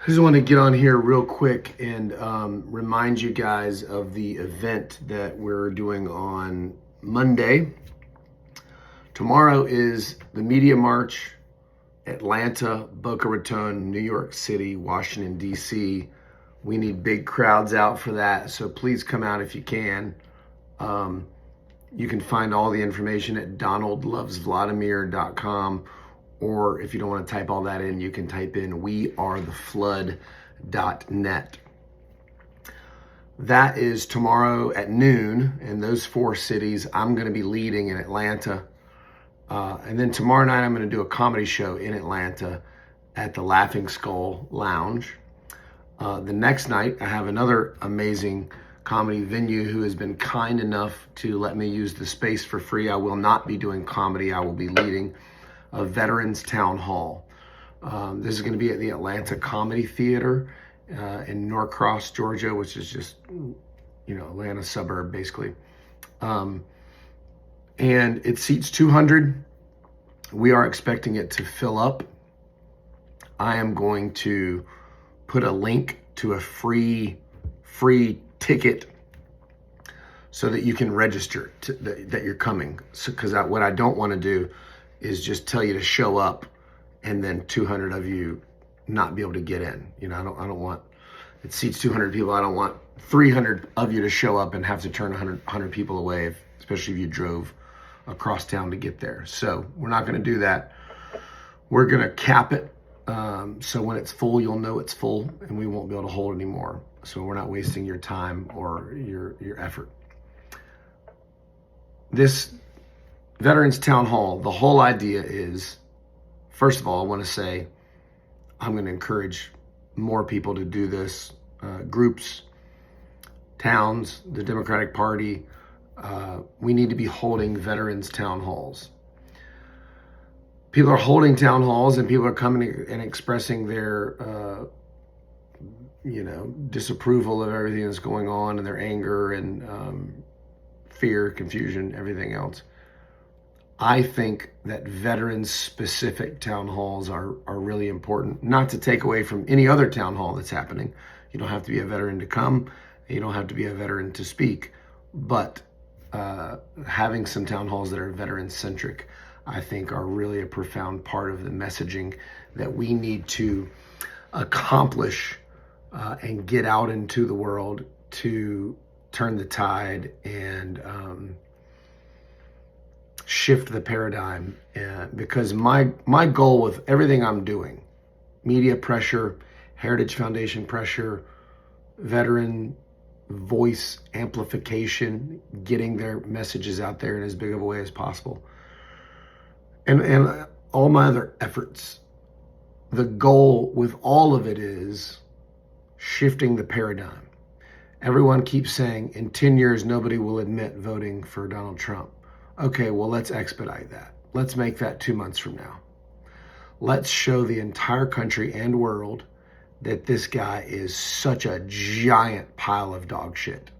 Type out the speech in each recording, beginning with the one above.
I just want to get on here real quick and remind you guys of the event that we're doing on Monday. Tomorrow is the Media March, Atlanta, Boca Raton, New York City, Washington, D.C. We need big crowds out for that, so please come out if you can. You can find all the information at donaldlovesvladimir.com, or if you don't want to type all that in, you can type in wearetheflood.net. That is tomorrow at noon in those four cities. I'm going to be leading in Atlanta. And then tomorrow night, I'm going to do a comedy show in Atlanta at the Laughing Skull Lounge. The next night, I have another amazing comedy venue who has been kind enough to let me use the space for free. I will not be doing comedy. I will be leading a Veterans Town Hall. This is going to be at the Atlanta Comedy Theater in Norcross, Georgia, which is just, Atlanta suburb, basically. And it seats 200. We are expecting it to fill up. I am going to put a link to a free ticket so that you can register that you're coming. So, because what I don't want to do is just tell you to show up and then 200 of you not be able to get in. I don't want, it seats 200 people. I don't want 300 of you to show up and have to turn 100 people away, especially if you drove across town to get there. So we're not going to do that. We're going to cap it. So when it's full, you'll know it's full and we won't be able to hold anymore. So we're not wasting your time or your effort. This Veterans Town Hall, the whole idea is, first of all, I want to say I'm going to encourage more people to do this. Groups, towns, the Democratic Party, we need to be holding Veterans Town Halls. People are holding town halls and people are coming and expressing their, disapproval of everything that's going on and their anger and fear, confusion, everything else. I think that veterans-specific town halls are really important, not to take away from any other town hall that's happening. You don't have to be a veteran to come. You don't have to be a veteran to speak. But having some town halls that are veteran-centric, I think, are really a profound part of the messaging that we need to accomplish and get out into the world to turn the tide and shift the paradigm. Because my goal with everything I'm doing, media pressure, Heritage Foundation pressure, veteran voice amplification, getting their messages out there in as big of a way as possible, and all my other efforts, the goal with all of it is shifting the paradigm. Everyone keeps saying in 10 years, nobody will admit voting for Donald Trump. Okay, well, let's expedite that. Let's make that 2 months from now. Let's show the entire country and world that this guy is such a giant pile of dog shit.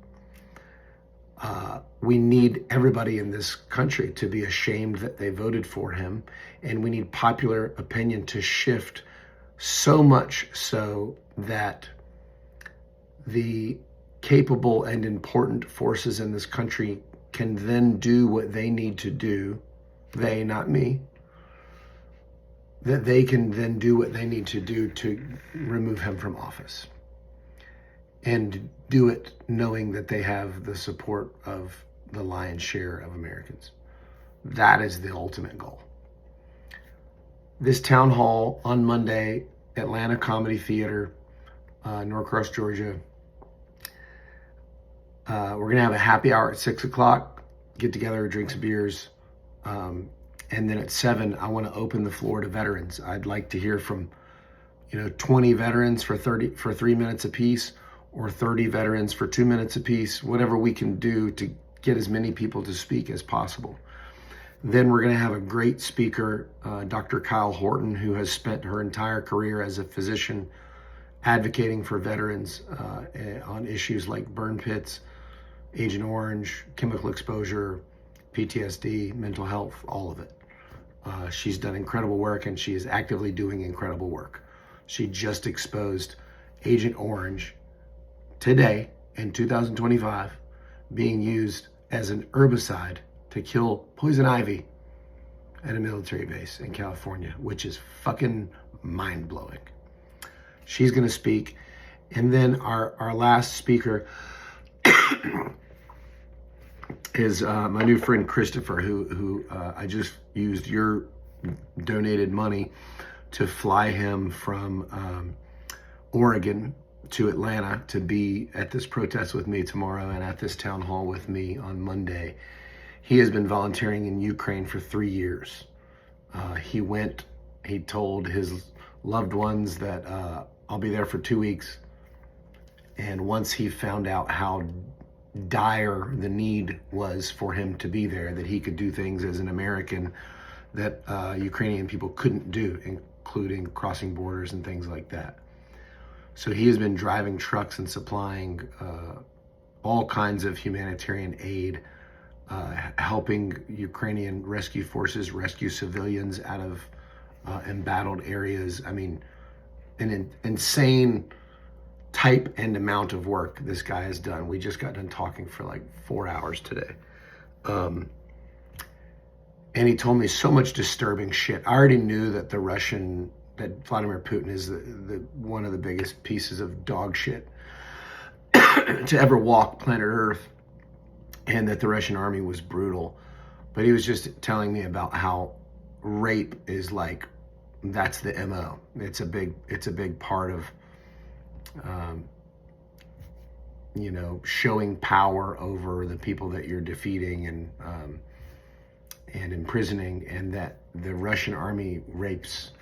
We need everybody in this country to be ashamed that they voted for him, and we need popular opinion to shift so much so that the capable and important forces in this country can then do what they need to do. They, not me. That they can then do what they need to do to remove him from office. And do it knowing that they have the support of the lion's share of Americans. That is the ultimate goal. This town hall on Monday, Atlanta Comedy Theater, Norcross, Georgia. We're going to have a happy hour at 6 o'clock, get together, drink some beers. And then at 7, I want to open the floor to veterans. I'd like to hear from, 20 veterans for 3 minutes apiece, or 30 veterans for 2 minutes apiece, whatever we can do to get as many people to speak as possible. Then we're going to have a great speaker, Dr. Kyle Horton, who has spent her entire career as a physician advocating for veterans on issues like burn pits, Agent Orange, chemical exposure, PTSD, mental health, all of it. She's done incredible work, and she is actively doing incredible work. She just exposed Agent Orange today in 2025 being used as an herbicide to kill poison ivy at a military base in California, which is fucking mind-blowing. She's going to speak. And then our last speaker is my new friend Christopher, who I just used your donated money to fly him from Oregon to Atlanta to be at this protest with me tomorrow and at this town hall with me on Monday. He has been volunteering in Ukraine for 3 years. He told his loved ones that I'll be there for 2 weeks. And once he found out how dire the need was for him to be there, that he could do things as an American that Ukrainian people couldn't do, including crossing borders and things like that. So he has been driving trucks and supplying all kinds of humanitarian aid, helping Ukrainian rescue forces rescue civilians out of embattled areas. I mean, an insane type and amount of work this guy has done. We just got done talking for like 4 hours today. And he told me so much disturbing shit. I already knew that that Vladimir Putin is one of the biggest pieces of dog shit to ever walk planet Earth, and that the Russian army was brutal. But he was just telling me about how rape is like, that's the MO. It's a big part of, showing power over the people that you're defeating and imprisoning, and that the Russian army rapes.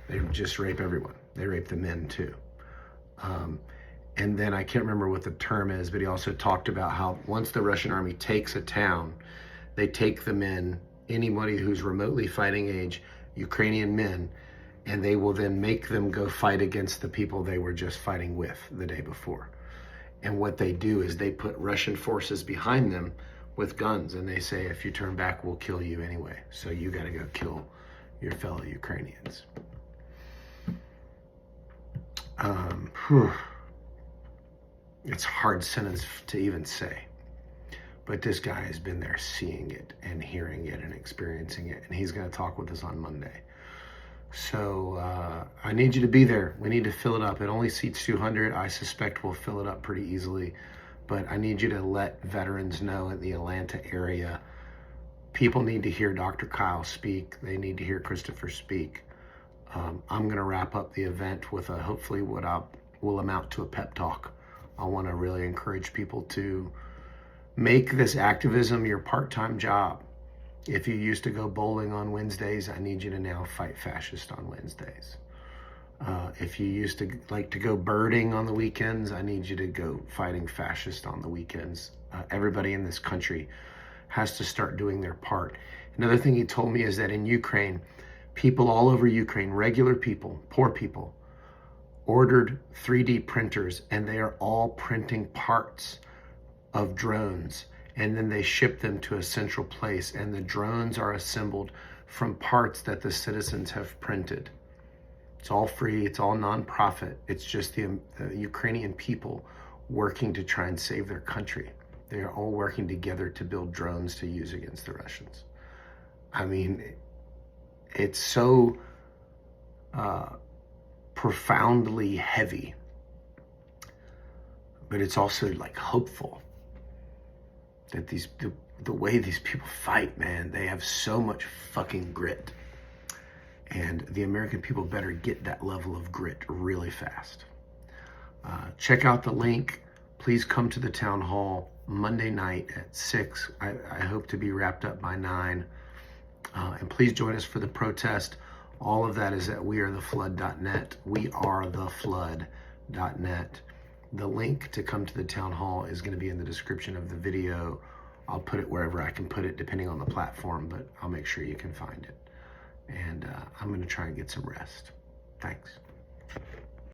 They just rape everyone. They rape the men too. And then I can't remember what the term is, but he also talked about how once the Russian army takes a town, they take the men, anybody who's remotely fighting age, Ukrainian men, and they will then make them go fight against the people they were just fighting with the day before. And what they do is they put Russian forces behind them with guns, and they say, if you turn back, we'll kill you anyway. So you got to go kill your fellow Ukrainians. It's a hard sentence to even say, but this guy has been there seeing it and hearing it and experiencing it, and he's going to talk with us on Monday. So I need you to be there. We need to fill it up. It only seats 200. I suspect we'll fill it up pretty easily, but I need you to let veterans know in the Atlanta area. People need to hear Dr. Kyle speak. They need to hear Christopher speak. I'm going to wrap up the event with hopefully what will amount to a pep talk. I want to really encourage people to make this activism your part-time job. If you used to go bowling on Wednesdays, I need you to now fight fascist on Wednesdays. If you used to like to go birding on the weekends, I need you to go fighting fascist on the weekends. Everybody in this country has to start doing their part. Another thing he told me is that in Ukraine, people all over Ukraine, regular people, poor people, ordered 3D printers, and they are all printing parts of drones, and then they ship them to a central place, and the drones are assembled from parts that the citizens have printed. It's all free, it's all non-profit. It's just the Ukrainian people working to try and save their country. They are all working together to build drones to use against the Russians. I mean, it's so profoundly heavy, but it's also like hopeful that the way these people fight, man, they have so much fucking grit, and the American people better get that level of grit really fast. Check out the link. Please come to the town hall Monday night at 6. I hope to be wrapped up by 9. And please join us for the protest. All of that is at wearetheflood.net. Wearetheflood.net. The link to come to the town hall is going to be in the description of the video. I'll put it wherever I can put it, depending on the platform, but I'll make sure you can find it. And I'm going to try and get some rest. Thanks.